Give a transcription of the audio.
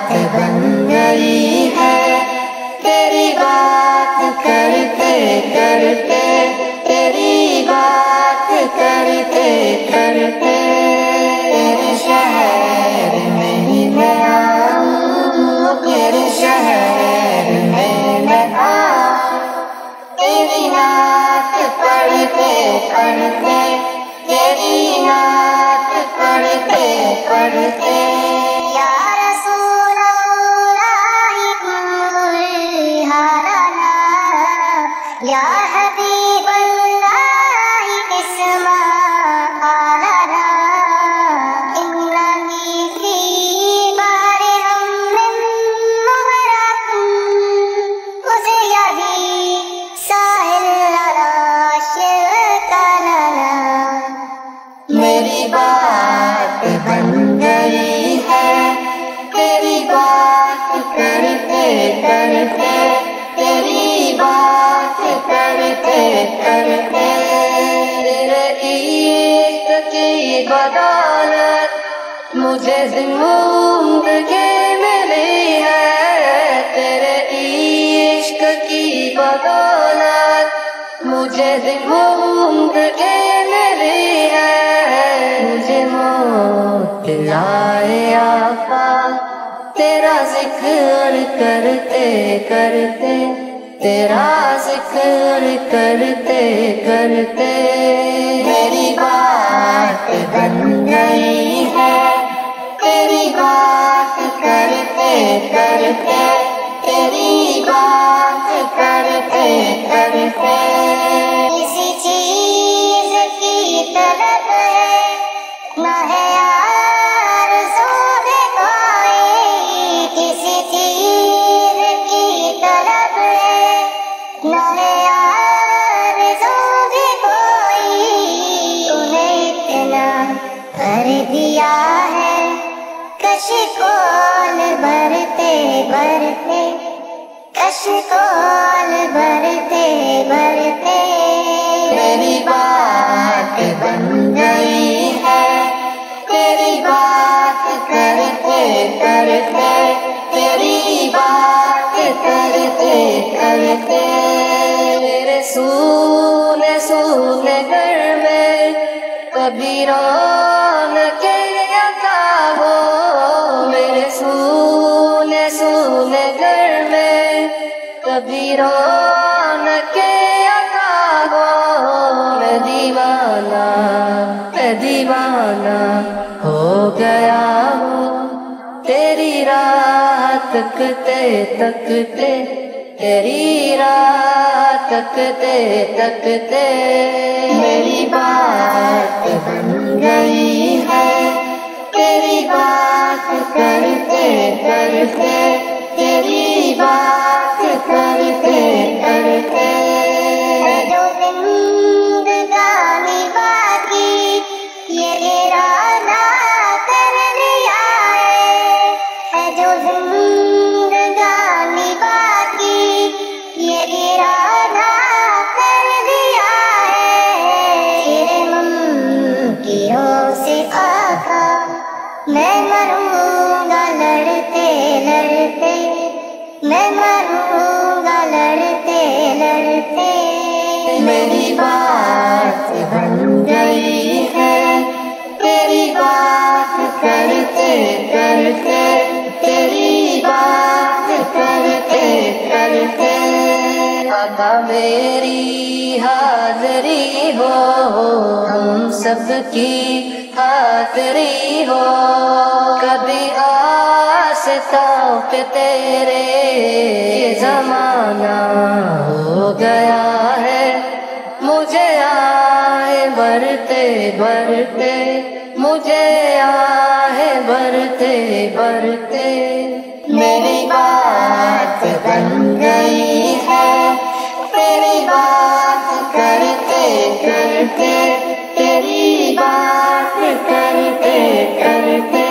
बात बन गई है। तेरी बात करते करते, तेरी बात करते करते, तेरे शहर में ही मैं आऊं, तेरे शहर में मैं आऊं। तेरी नात पढ़ते पढ़ते, तेरी नात पढ़ते पढ़ते, या रसूल अल्लाह कुल हाराना, या हबीब अल्लाह इस्मा आलाना, इन्ननी फी बारे हममिन मुबरकुम, उसे यही साहिल अराश कालाना। मेरी बात बन गई है। तेरी बात करते करते, तेरी बात करते करते, तेरे इश्क की बदौलत मुझे जिंदगी मिली है। तेरे इश्क की बदौलत मुझे जिंदगी मिली है। मुझे मौत लाए आका तेरा जिक्र करते करते, तेरा जिक्र करते करते, मेरी बात बन गई है। तेरी बात करते करते, तेरी बात करते करते, किसी चीज की तलब है न है आरज़ू भी कोई, किसी चीज की तलब है न है आरज़ू भी कोई। तूने इतना कर दिया है कशकोल भरते भरते, कशकोल भरते भरते, तेरी बात बन गई है। तेरी बात करते करते, तेरी बात करते करते, मेरे सूने सूने घर में कभी रौनक अता हो। मेरे सूने सूने घर में कभी रौनक अता हो। मैं दीवाना हो गया हूँ तेरी राह तकते तकते, तेरी राह तकते तकते, मेरी बात बन गई है। तेरी बात करते करते, तेरी बात करते करते, जो जिंदगानी बाकी ये इरादा कर लिया है, जो जिंदगानी बाकी ये इरादा कर लिया है। तेरे मुमकिनों से आका मैं मरूंगा लड़ते लड़ते, मैं मरूंगा लड़ते लड़ते, मेरी बात बन गई है। तेरी बात करते करते, तेरी बात करते करते, आका मेरी हाज़री हो, हम सबकी हाज़री हो। कभी आस्तां पे तेरे जमाना हो गया है। मुझे आहे भरते भरते, मुझे आहे भरते भरते, मेरी बात बन गई है। तेरी बात करते करते, तेरी बात करते करते,